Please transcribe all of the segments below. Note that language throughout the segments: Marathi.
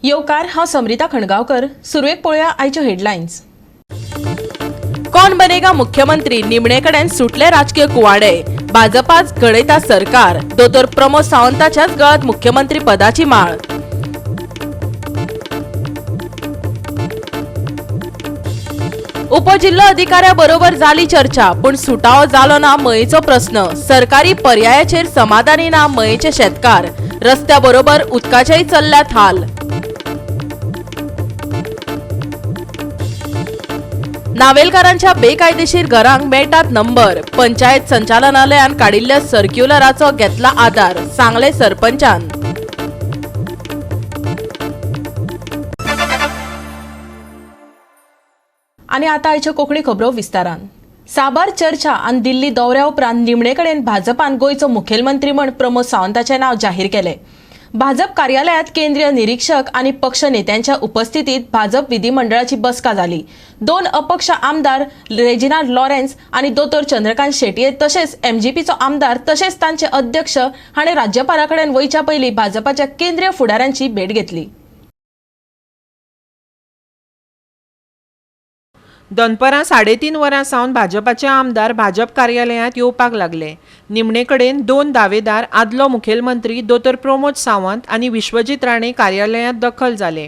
येवकार हांव समरिता खणगांवकर. सुरवेक पळोवया आयच्यो हेडलायन्स. कोण बनेगा मुख्यमंत्री निमणे कडेन सुटले राजकीय कुवाडे. भाजपाच घडयता सरकार. दोतोर प्रमोद सावंताच्याच गळ्यांत मुख्यमंत्री पदाची माळ. उपजिल्लो अधिकाऱ्या बरोबर जाली चर्चा, पूण सुटावो जालो ना मयेचो प्रस्न. सरकारी पर्यायाचेर समाधानी ना मयेचे शेतकार. रस्त्या बरोबर उदकाचेय चल्ल्यात हाल. नावेलकारांच्या बेकायदेशीर घरांक मेळटात नंबर. पंचायत संचालनालयान काडिल्ल्या सर्क्युलराचो घेतला आधार, सांगले सरपंचान. आनी आतां आयच्यो कोंकणी खबरो विस्तारान. साबार चर्चा आनी दिल्ली दौऱ्या उपरांत निमणे कडेन भाजपान गोंयचो मुखेलमंत्री म्हण प्रमोद सावंताचें नांव जाहीर केलें. भाजप कार्यालयांत केंद्रीय निरीक्षक आनी पक्ष नेत्यांच्या उपस्थितीत भाजप विधिमंडळाची बसका जाली. 2 अपक्ष आमदार रेजिनाल्ड लॉरेन्स आनी दोतोर चंद्रकांत शेटये तशेंच एमजीपीचो आमदार तशेंच तांचे अध्यक्ष हाणें राज्यपाला कडेन वयच्या पयलीं भाजपाच्या केंद्रीय फुडाऱ्यांची भेट घेतली. दनपरां 3:30 वरां सावन भाजपाचे आमदार भाजप कार्यालयांत येवपाक लागले. निमणे कडेन 2 दावेदार आदलो मुखेलमंत्री दोतोर प्रमोद सावंत आनी विश्वजीत राणे कार्यालयांत दाखल जाले.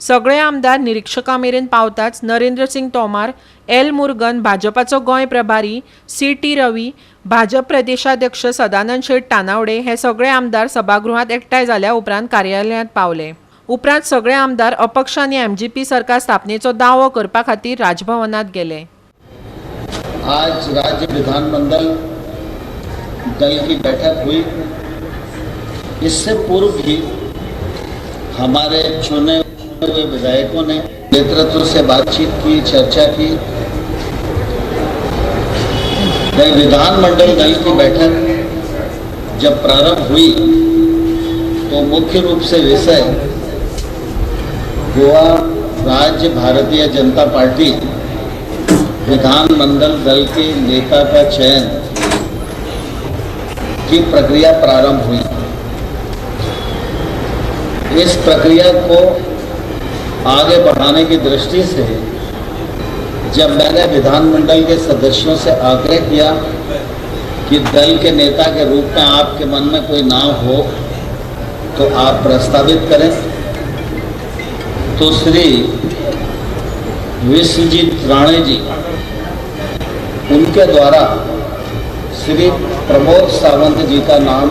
सगळे आमदार निरीक्षकां मेरेन पावताच नरेंद्र सिंग तोमार, एल मुर्गन भाजपाचो गोंय प्रभारी, सी.टी. रवी, भाजप प्रदेशाध्यक्ष सदानंद शेट तानावडे हे सगळे आमदार सभागृहात एकठांय जाल्या उपरांत कार्यालयांत पावले. उपरांत सगळे आमदार अपक्ष आनी एमजीपी सरकार स्थापनेचो दावो करपा खातीर राजभवनात गेले. आज राज्य विधानमंडल दल की बैठक हुई. इससे पूर्व भी हमारे चुने हुए विधायकों ने नेतृत्व से बातचीत की, चर्चा की. विधानमंडल दल की बैठक जब प्रारंभ हुई तो मुख्य रूप से विषय गोवा राज्य भारतीय जनता पार्टी विधानमंडल दल के नेता का चयन की प्रक्रिया प्रारंभ हुई. इस प्रक्रिया को आगे बढ़ाने की दृष्टि से जब मैंने विधानमंडल के सदस्यों से आग्रह किया कि दल के नेता के रूप में आपके मन में कोई नाम हो तो आप प्रस्तावित करें, तो श्री विश्वजीत राणे जी उनके द्वारा श्री प्रमोद सावंत जी का नाम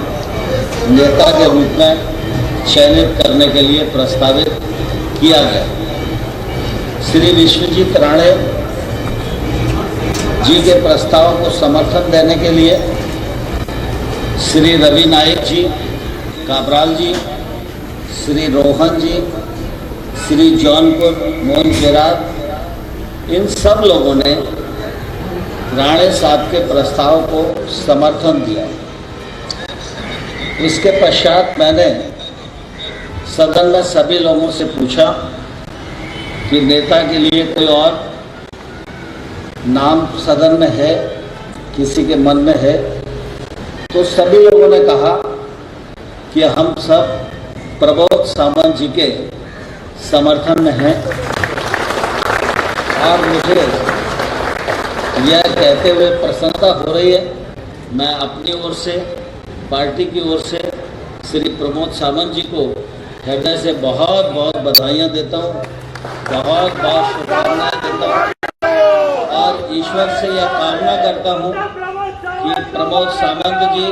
नेता के रूप में चयनित करने के लिए प्रस्तावित किया गया. श्री विश्वजीत राणे जी के प्रस्ताव को समर्थन देने के लिए श्री रवि नायक जी, काबराल जी, श्री रोहन जी, श्री जौनपुर, मोहन शेरात, इन सब लोगों ने राणे साहब के प्रस्ताव को समर्थन दिया. इसके पश्चात मैंने सदन में सभी लोगों से पूछा कि नेता के लिए कोई और नाम सदन में है, किसी के मन में है, तो सभी लोगों ने कहा कि हम सब प्रमोद सावंत जी के समर्थन में हैं. और मुझे यह कहते हुए प्रसन्नता हो रही है, मैं अपनी ओर से, पार्टी की ओर से श्री प्रमोद सावंत जी को हृदय से बहुत बहुत बधाइयाँ देता हूँ, बहुत बहुत शुभकामनाएं देता हूँ और ईश्वर से यह कामना करता हूँ कि प्रमोद सावंत जी,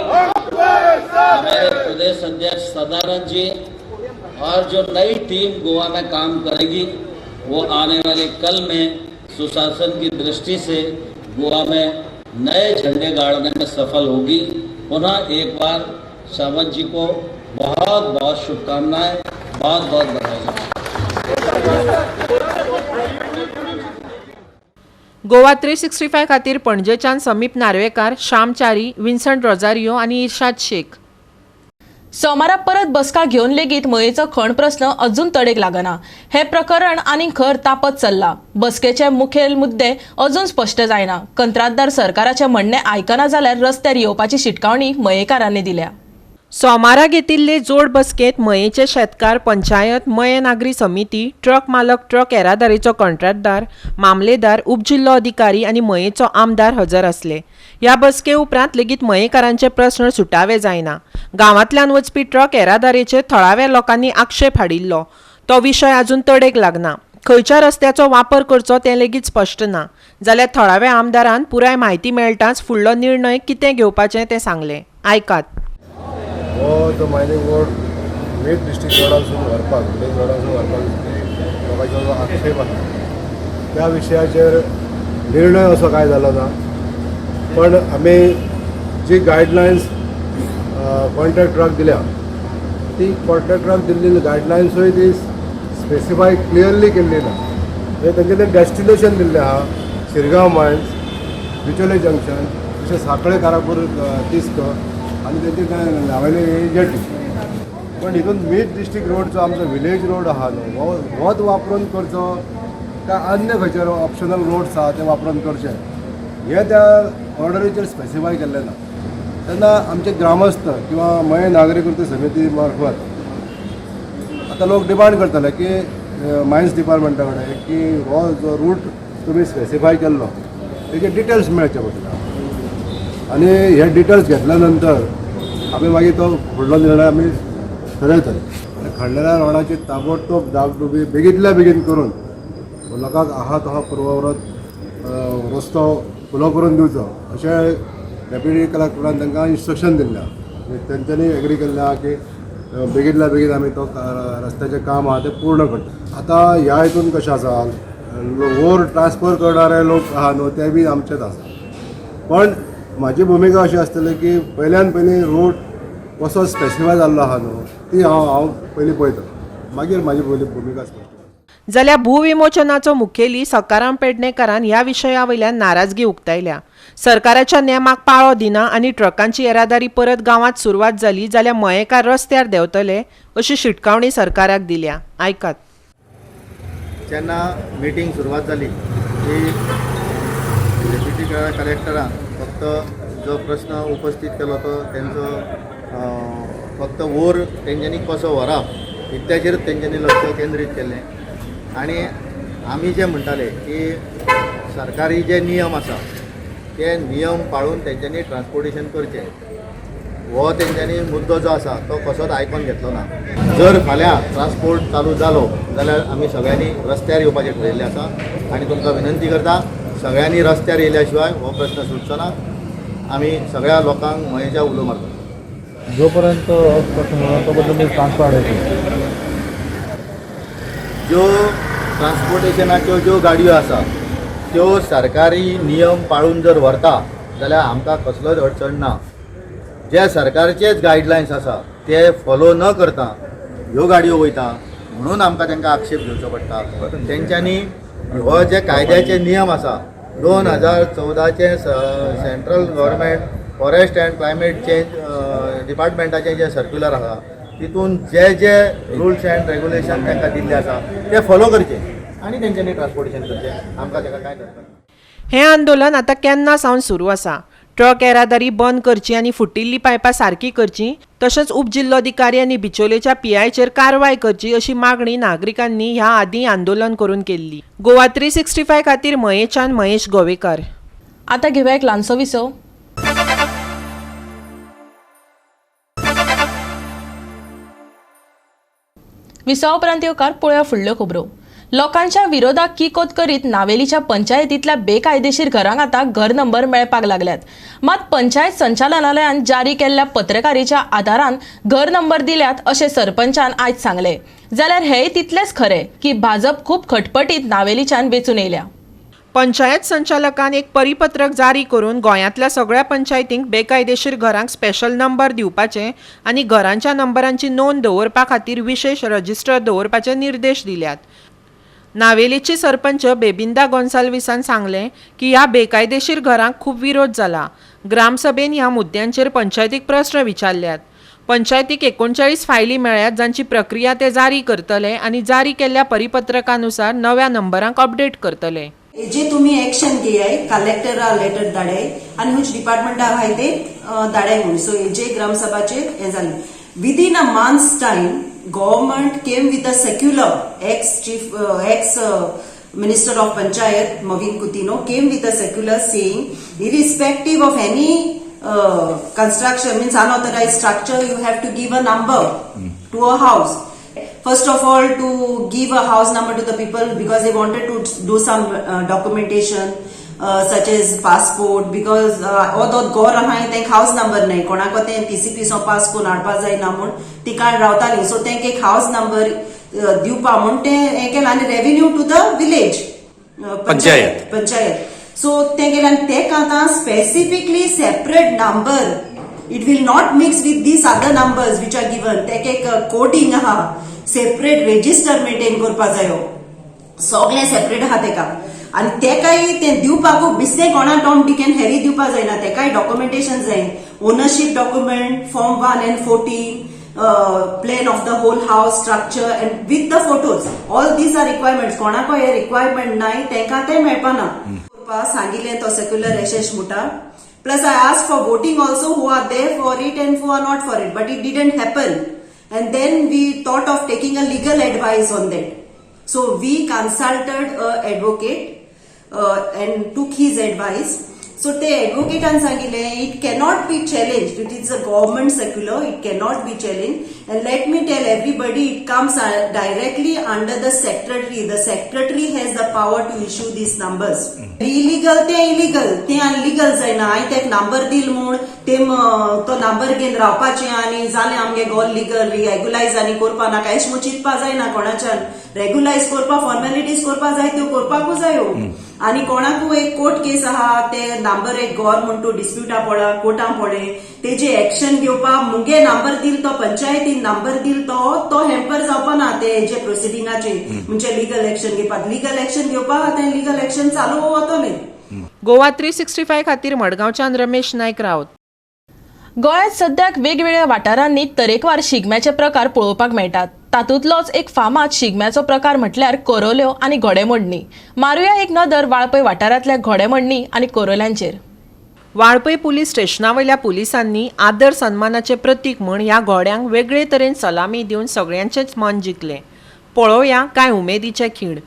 हमारे प्रदेश अध्यक्ष सदानंद जी और जो नई टीम गोवा में काम करेगी वो आने वाले कल में सुशासन की दृष्टि से गोवा में नए झंडे गाड़ने में सफल होगी. पुनः एक बार सावंत जी को बहुत बहुत शुभकामनाएं, बहुत बहुत बधाई. गोवा 365 खातीर पणजेच्यान समीप नार्वेकार, श्याम च्यारी, विन्संट रोजारियो आनी इर्शाद शेख. सोमारा परत बसका घेवन लेगीत मयेचो खण प्रस्न अजून तडेक लागना. हे प्रकरण आनी खर तापत चल्ला. बसकेचे मुखेल मुद्दे अजून स्पश्ट जायना. कंत्राटदार सरकाराचे म्हणणे आयकना जाल्यार रस्त्यार येवपाची शिटकावणी मयेकारांनी दिल्या. सोमारा घेतिल्ले जोड बसकेंत मयेचे शेतकार पंचायत मये नागरी समिती ट्रक मालक ट्रक येरादारीचो कॉन्ट्रॅक्टदार मामलेदार उपजिल्लो अधिकारी आनी मयेचो आमदार हजर आसले. ह्या बसके उपरांत लेगीत मयेकारांचे प्रस्न सुटावे जायना. गांवांतल्यान वचपी ट्रक येरादारीचेर थळाव्या लोकांनी आक्षेप हाडिल्लो. तो विशय आजून तडेक लागना. खंयच्या रस्त्याचो वापर करचो तें लेगीत स्पश्ट ना. जाल्यार थळाव्या आमदारान पुराय म्हायती मेळटाच फुडलो निर्णय कितें घेवपाचें तें सांगलें. आयकात. हो तो मायनिंग रोड मेन डिस्ट्रिक्ट रोडासून व्हरपाक विलेज रोडासून व्हरपाक लोकांचो जो आक्षेप आसा त्या विशयाचेर निर्णय असो कांय जालो ना. पण आमी जी गायडलायन्स कॉन्ट्रॅक्टराक दिल्या ती कॉन्ट्रॅक्टराक दिल्ली गायडलायन्सूय ती स्पेसिफाय क्लियरली केल्ली ना. म्हणजे तेंगेलें डेस्टिनेशन दिल्लें आहा शिरगांव मायन्स बिचोले जंक्शन तशें साखळे कारापूर तिस्क आनी तेंचे कांय नावेले जेटी. पण हितून मेन डिस्ट्रिक्ट रोडचो आमचो विलेज रोड आहा न्हू होच वापरून करचो काय अन्य खंयचे ऑप्शनल रोड्स आहा ते वापरून करचे हे त्या ऑर्डरीचेर स्पेसिफाय केल्लें ना. तेन्ना आमचे ग्रामस्थ किंवा मये नागरी कृती समिती मार्फत आतां लोक डिमांड करतले की मायन्स डिपार्टमेंटा कडेन की हो जो रूट तुमी स्पेसिफाय केल्लो तेजे डिटेल्स मेळचे पडटले आनी हे डिटेल्स घेतल्या नंतर आमी मागीर तो फुडलो निर्णय आमी ठरयतले. आनी खणलेल्या रोडाची ताबडतोब दागदुबी बेगींतल्या बेगीन करून लोकांक आहा तहा पुरवत रस्तो खुलो करून दिवचो अशें डेप्युटी कलेक्टरान तांकां इन्स्ट्रक्शन दिल्ल्या. तेंच्यांनी एग्री केल्लें की बेगींतल्या बेगीन आमी तो रस्त्याचें काम आहा तें पूर्ण करता. आतां ह्या हितून कशें आसा वयर ट्रान्सफर करणारे लोक आहा न्हू ते बी आमचेच आसा. पण म्हाजी भुमिका अशी आसतली की पयल्यान पयलीं रोड कसो स्पेसिफाय जाल्लो आहा न्हू ती हांव पयलीं पळयता मागीर म्हाजी भुमिका स्पश्ट. जाल्यार भूविमोचनाचो मुखेली सकाराम पेडणेकारान ह्या विशया वयल्यान नाराजगी उक्तायल्या. सरकाराच्या नेमाक पाळो दिना आनी ट्रकांची येरादारी परत गांवांत सुरवात जाली जाल्यार मयेकार रस्त्यार देंवतले अशी शिटकावणी सरकाराक दिल्या. आयकात. जेन्ना मिटींग सुरवात जाली ती डेप्युटी कलेक्टरान फक्त जो प्रश्न उपस्थित केलो तो तेंचो फक्त वयर तेंच्यांनी कसो व्हरप इतल्याचेरच तेंच्यांनी लक्ष केंद्रीत केल्लें. आनी आमी जे म्हणटाले की सरकारी जे नियम आसा ते नियम पाळून तेंच्यांनी ट्रान्सपोर्टेशन करचें हो तेंच्यांनी मुद्दो जो आसा तो कसोच आयकून घेतलो ना. जर फाल्यां ट्रान्सपोर्ट चालू जालो जाल्यार आमी सगळ्यांनी रस्त्यार येवपाचें ठरयिल्लें आसा. आनी तुमकां विनंती करता सगळ्यांनी रस्त्यार येयल्या शिवाय हो प्रश्न सुटचो ना. आमी सगळ्या लोकांक मयेच्या उलो मारता. जोपर्यंत तोपर्यंत ट्रान्सफर ज्यो ट्रान्सपोर्टेशनाच्यो ज्यो गाडयो आसा त्यो सरकारी नियम पाळून जर व्हरता जाल्यार आमकां कसलोच अडचण ना. जे सरकारचेच गायडलायन्स आसा ते फॉलो न करता ह्यो गाडयो वयता म्हणून आमकां तांकां आक्षेप घेवचो पडटा. तेंच्यांनी हो जे कायद्याचे नियम आसा 2014चे central government forest and climate change डिपार्टमेंटाचें जे सर्क्युलर आसा तितून जे जे रुल्स अँड रेग्युलेशन तांकां दिल्ले आसा ते फॉलो करचे आनी तेंच्यांनी ट्रान्सपोर्टेशन करचें. आमकां ताका कांय अडचण ना. हें आंदोलन आतां केन्ना सावन सुरू आसा. ट्रक येरादारी बंद करची आनी फुटिल्ली पायपां सारकी करची तशेंच उपजिल्लोधिकारी आनी बिचोलेच्या PIचेर कारवाय करची अशी मागणी नागरिकांनी ह्या आदीं आंदोलन करून केल्ली. गोवा 365 खातीर मयेच्यान महेश गोवेकार. आता घेऊया एक ल्हानसो विसव. विसवा उपरांत येवकार पळोवया फुडल्यो खबरो. लोकांच्या विरोधात किकोत करीत नावेलीच्या पंचायतींतल्या बेकायदेशीर घरांक आता घर नंबर मेळपाक लागल्यात. मात पंचायत संचालनालयान जारी केल्ल्या पत्रकारीच्या आधारान घर नंबर दिल्यात अशें सरपंचान आयज सांगले. जाल्यार हेय तितलेच खरे की भाजप खूब खटपटीत नावेलीच्यान वेचून येयल्या. पंचायत संचालकान एक परिपत्रक जारी करून गोंयांतल्या सगळ्या पंचायतींक बेकायदेशीर घरांक स्पेशल नंबर दिवपाचे आनी घरांच्या नंबरांची नोंद दवरपा खातीर विशेष रजिस्टर दवरपाचे निर्देश दिल्यात. नावेलीची सरपंच बेबिंदा गोन्साल्विसान सांगले की ह्या बेकायदेशीर घरांक खूब विरोध जाला. ग्रामसभेन ह्या मुद्द्यांचेर पंचायतीक प्रस्न विचारल्यात. पंचायतीक 39 फायली मेळ्ळ्यात जांची प्रक्रिया ते जारी करतले आनी जारी केल्ल्या परिपत्रकानुसार नव्या नंबरांक अपडेट करतले. जे तुम्ही एक्शन घेयाय कलेक्टरा लेटर धाडाय आणि हुंच डिपार्टमेंटा आहाय ते धाडाय म्हणून सो जे ग्रामसभाचे हे जाले within a months time government came with a secular x Minister of Panchayat Mavin Coutinho came with a circular saying irrespective of any construction means unauthorized structure you have to give a number to a house. First of all to give a house number to the people because they wanted to do some documentation such as passport because although gor ahay tank house number nahi konako te TCP so pass ko nadpa jay na mun tikan rawtali so tank ek house number दिवपा म्हण ते हे केला आनी revenue to the village panchayat so ते केले आनी तेका आतां specifically separate number it will not mix with these other numbers which are given तेका एक कोडिंग आहा सेपरेट रेजिस्टर मेंटेन करपा जायो सगळे सेपरेट आहा तेका आनी तेकाय ते दिवपाकू बिस्ते कोणा टॉम डिक एंड हेरी दिवपा जायना तेकाय डॉक्युमेंटेशन जाय ownership document form 1 and 14 plan of the whole house structure and with the photos all these are requirements कोणाको हे requirement नाही तेका ते मेळपाना सांगिले तो secular Yashesh मुटा plus I asked for voting also who are there for it and who are not for it but it didn't happen and then we thought of taking a legal advice on that so we consulted a advocate and took his advice. So the advocate सांगिले it cannot be challenged. It is a government circular. It cannot be challenged. And let me tell everybody, it comes directly under the secretary. The secretary has the power to issue these numbers. Illegal ते illegal ते unlegal जायना. हांवें तेक number दिल म्हूण ते तो number घेवन रावपाचें आनी जालें आमगे गोल लीगल रेग्युलायज आनी करपा नाका एश म्हूण चिंतपा जायना कोणाच्यान रेग्युलायज करपा फॉर्मेलिटीज करपा जाय त्यो करपाकूच जायो आनी कोणाकू एक कोर्ट केस आहा ते नंबर एक गव्हर्नमेंट टू डिस्प्युटा पडा कोर्टां पडे तेजे एक्शन घेवपा मुगे नंबर दिल तो पंचायतीन नंबर दिल तो हेम्पर जावपा ना ते जे प्रोसिडिंगाचे म्हणजे लीगल एक्शन घेवपाक आतां लीगल एक्शन चालू वतले. गोवा 365 खातीर मडगांवच्यान रमेश नायक रावत. गोंयांत सद्याक वेगवेगळ्या वाठारांनी तरेकवार शिगम्याचे प्रकार पळोवपाक मेळटात. तातूंतलोच एक फामाद शिगम्याचो प्रकार म्हटल्यार कोरोल्यो आनी घोडेमोडणी. मारुया एक नदर वाळपय वाठारांतल्या घोडेमोडणी आनी कोरोल्यांचेर. वाळपय पुलीस स्टेशनावयल्या पुलिसांनी आदर सन्मानाचे प्रतीक म्हूण ह्या घोड्यांक वेगळे तरेन सलामी दिवन सगळ्यांचेच मन जिखलें. पळोवया कांय उमेदीचे खीण.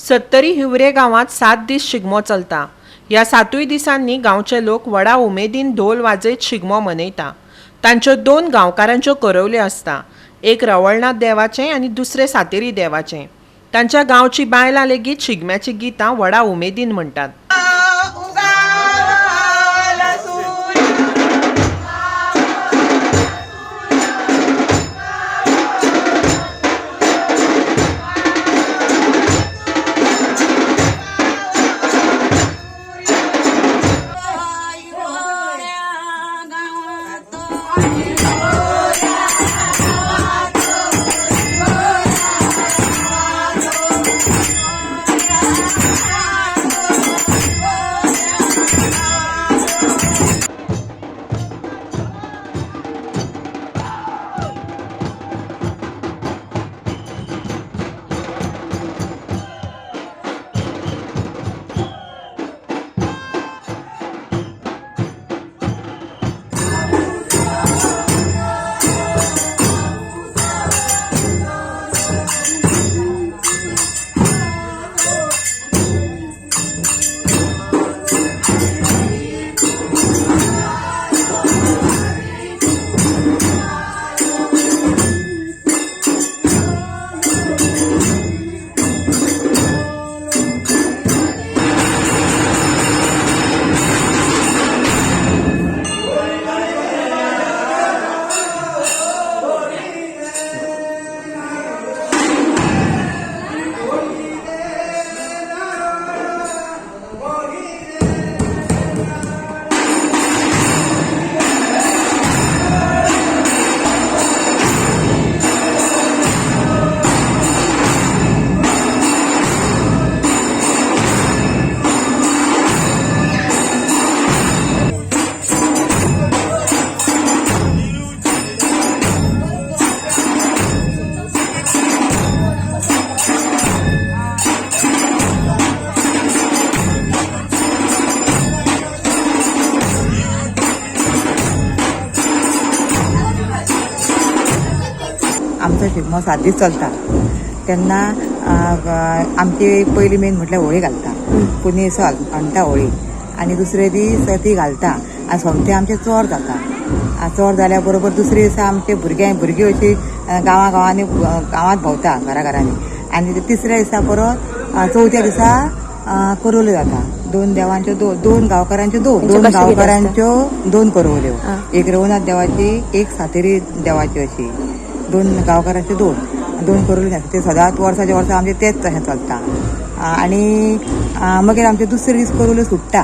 सत्तरी हिवरे गांवांत 7 दीस शिगमो चलता. ह्या 7 दिसांनी गांवचे लोक व्हडा उमेदीन ढोल वाजयत शिगमो मनयता. तांच्यो 2 गांवकारांच्यो कोरोल्यो आसता. एक रवळनाथ देवाचें आनी दुसरें सातेरी देवाचें. तांच्या गांवची बायलां लेगीत शिगम्याची गितां व्हडा उमेदीन म्हणटात. शिगमो 7 दीस चलता तेन्ना आमची पयली मेन म्हटल्यार होळी घालता पुनेसो हाडटा होळी आनी दुसरे दीस ती घालता आनी सोमतें आमचें चोर जाता चोर जाल्या बरोबर दुसरे दिसा आमचे भुरगीं अशी गांवांनी गांवांत भोंवता घरांनी आनी तिसऱ्या दिसा परत चवथ्या दिसा करोल्यो जाता 2 देवांच्यो 2 गांवकारांच्यो 2 गांवकारांच्यो 2 करोल्यो एक रवनाथ देवाची एक सातेरी देवाची अशी 2 गांवकारांच्यो 2 करोल्यो जाता ते सदांच वर्साच्या वर्सा आमचे तेच तशें चलता आनी मागीर आमचे दुसरे दीस करोल्यो सुट्टा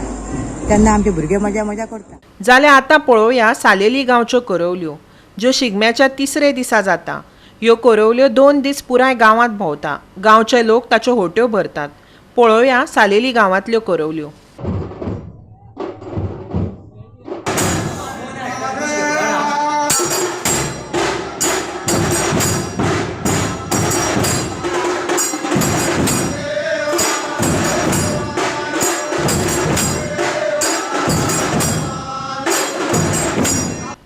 तेन्ना आमचे भुरगे मजा करता. जाल्यार आतां पळोवया सालेली गांवच्यो करवल्यो ज्यो शिगम्याच्या तिसरे दिसा जाता. ह्यो करवल्यो 2 दीस पुराय गांवांत भोंवता. गांवचे लोक ताच्यो होट्यो भरतात. पळोवया सालेली गांवांतल्यो करवल्यो.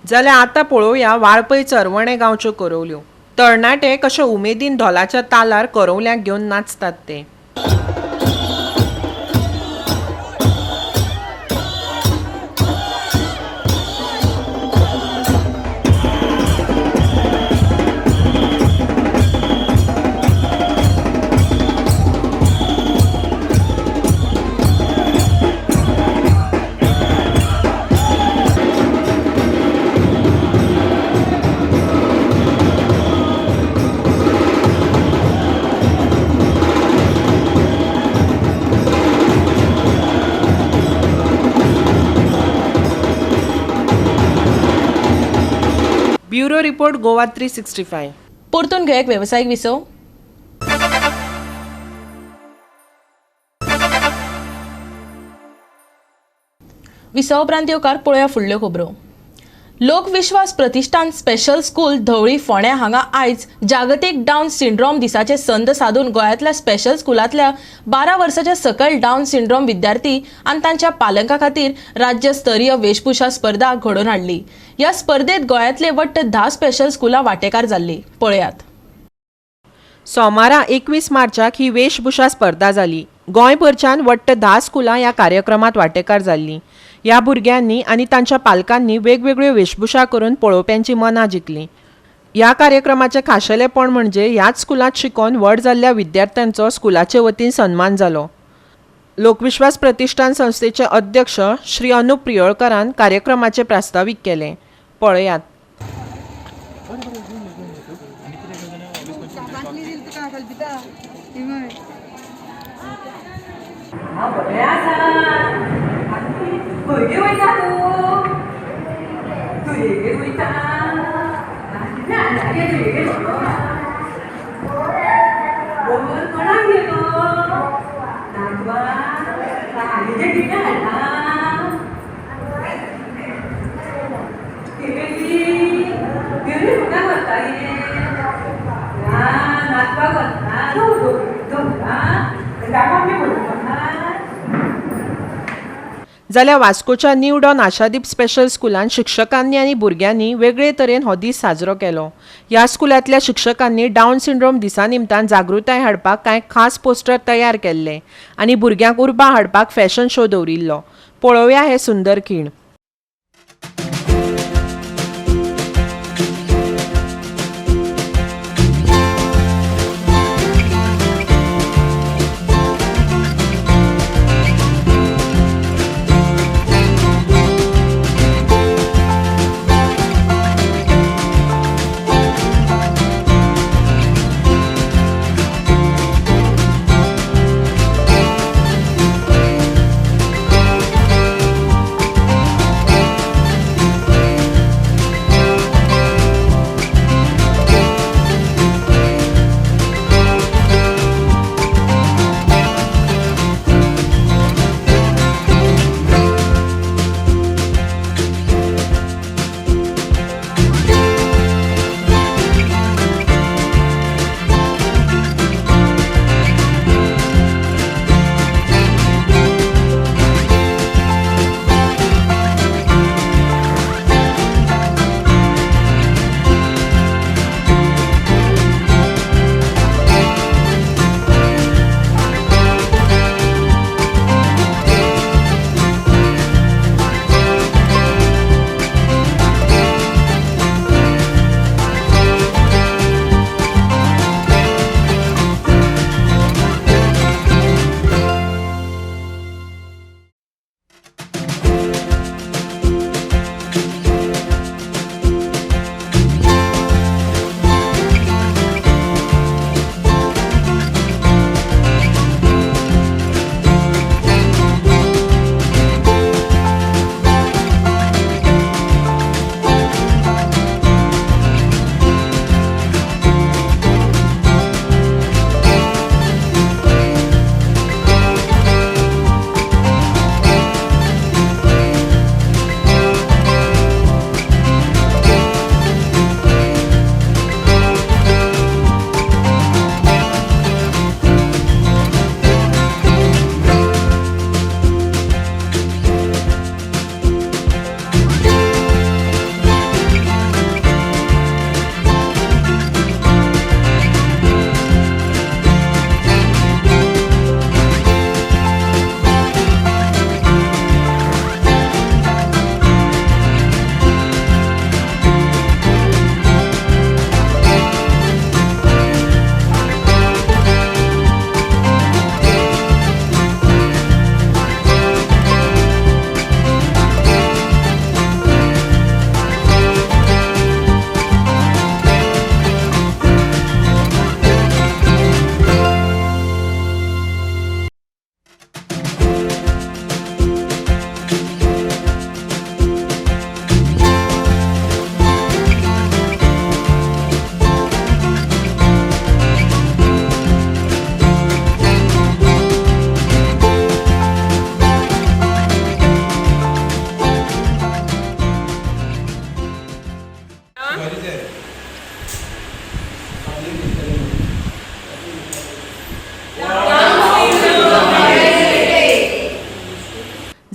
जाल्यार आतां पळोवया वाळपय चरवणे गांवच्यो करवल्यो. तरणाटे कशे उमेदीन ढोलाच्या तालार करवल्यांक घेवन नाचतात ते. Bureau report Goa 365. परतून घेवया एक वेवसायीक विसव. विसव उपरांत येवकार पळोवया फुडल्यो खबरो. लोकविश्वास प्रतिश्ठान स्पेशल स्कूल धवळी फोंड्या हांगा आयज जागतीक डावन सिंड्रोम दिसाचे संद साधून गोंयांतल्या स्पेशल स्कूलांतल्या 12 वर्सांच्या सकयल डावन सिंड्रोम विद्यार्थी आनी तांच्या पालकां खातीर राज्यस्तरीय वेशभूषा स्पर्धा घडोवन हाडली. ह्या स्पर्धेत गोंयांतले वट्ट 10 स्पेशल स्कूलां वांटेकार जाल्लीं. पळयात. सोमारा 21 मार्चाक ही वेशभूषा स्पर्धा जाली. गोंयभरच्यान वट्ट 10 स्कुलां ह्या कार्यक्रमात वांटेकार जाल्लीं. ह्या भुरग्यांनी आनी तांच्या पालकांनी वेगवेगळ्यो वेशभूषा करून पळोवप्यांची मनां जिखलीं. ह्या कार्यक्रमाचें खाशेलेपण म्हणजे ह्याच स्कुलांत शिकोवन व्हड जाल्ल्या विद्यार्थ्यांचो स्कुलाचे वतीन सन्मान जालो. लोकविश्वास प्रतिश्ठान संस्थेचे अध्यक्ष श्री अनुप प्रियोळकरान कार्यक्रमाचे प्रास्ताविक केलें. पळयात. जाल्यार वास्कोच्या न्यू डॉन आशादीप स्पेशल स्कुलान शिक्षकांनी आनी भुरग्यांनी वेगळे तरेन हो दीस साजरो केलो. ह्या स्कुलांतल्या शिक्षकांनी डावन सिंड्रोम दिसा निमतान जागृताय हाडपाक कांय खास पोस्टर तयार केल्ले आनी भुरग्यांक उर्बा हाडपाक फॅशन शो दवरिल्लो. पळोवया हे सुंदर खीण.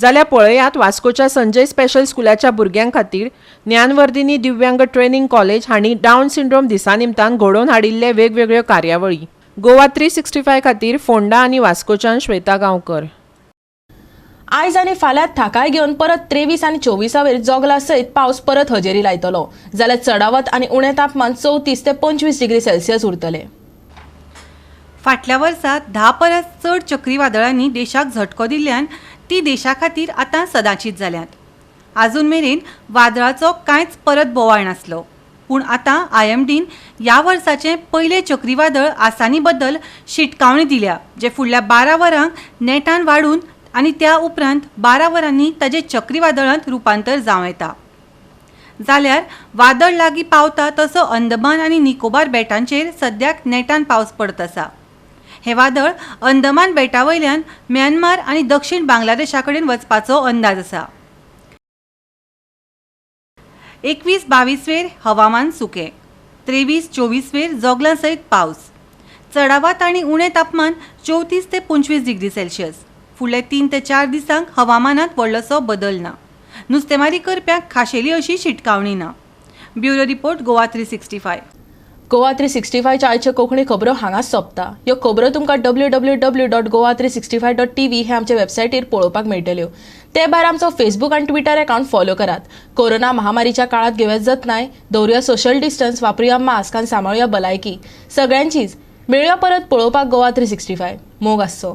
जाल्यार पळयात वास्कोच्या संजय स्पेशल स्कुलाच्या भुरग्यां खातीर ज्ञानवर्धिनी दिव्यांग ट्रेनिंग कॉलेज हांणी डावन सिंड्रोम दिसा निमतान घडोवन हाडिल्ले वेगवेगळ्यो कार्यावळी. गोवा 365 खातीर फोंडा आनी वास्कोच्यान श्वेता गांवकर. आयज आनी फाल्यां थाकाय घेवन परत 23 आनी 24 जोगला सयत पावस परत हजेरी लायतलो. जाल्यार चडावत आनी उणें तापमान 34 ते 25 डिग्री सेल्सियस उरतले. फाटल्या वर्सात 10 परस चड चक्रीवादळांनी देशाक झटको दिल्ल्यान ती देशा खातीर आतां सदांचीच जाल्यात. आजून मेरेन वादळाचो कांयच परत बोवाळ नासलो. पूण आतां IMDन ह्या वर्साचें पयलें चक्रीवादळ आसानी बद्दल शिटकावणी दिल्या, जे फुडल्या 12 वरांक नेटान वाडून आनी त्या उपरांत 12 वरांनी ताजें चक्रीवादळांत रुपांतर जावं येता. जाल्यार वादळ लागीं पावता तसो अंदमान आनी निकोबार बेटांचेर सद्याक नेटान पावस पडत आसा. हे वादळ अंदमान बेटावयल्यान म्यानमार आनी दक्षिण बांगलादेशा कडेन वचपाचो अंदाज आसा. 21-22 हवामान सुकें, 23-24 जोगलां सयत पावस. चडावत आनी उणें तापमान 34 ते 25 डिग्री सेल्सियस. फुडले 3 ते 4 दिसांक हवामानात व्हडलोसो बदल ना. नुस्तेमारी करप्यांक खाशेली अशी शिटकावणी ना. Bureau report Goa 365. गोवा 365च्या आयच्यो कोंकणी खबरो हांगाच सोंपता. ह्यो खबरो तुमकां www.goa365.tv हे आमचे वेबसायटीर पळोवपाक मेळटल्यो. ते भायर आमचो फेसबूक आनी ट्विटर अकाउंट फॉलो करात. कोरोना महामारीच्या काळात घेवत जतनाय, दवरुया सोशल डिस्टन्स, वापरुया मास्क आनी सांबाळुया भलायकी सगळ्यांचीच. मेळुया परत पळोवपाक गोवा 365. मोग आसचो.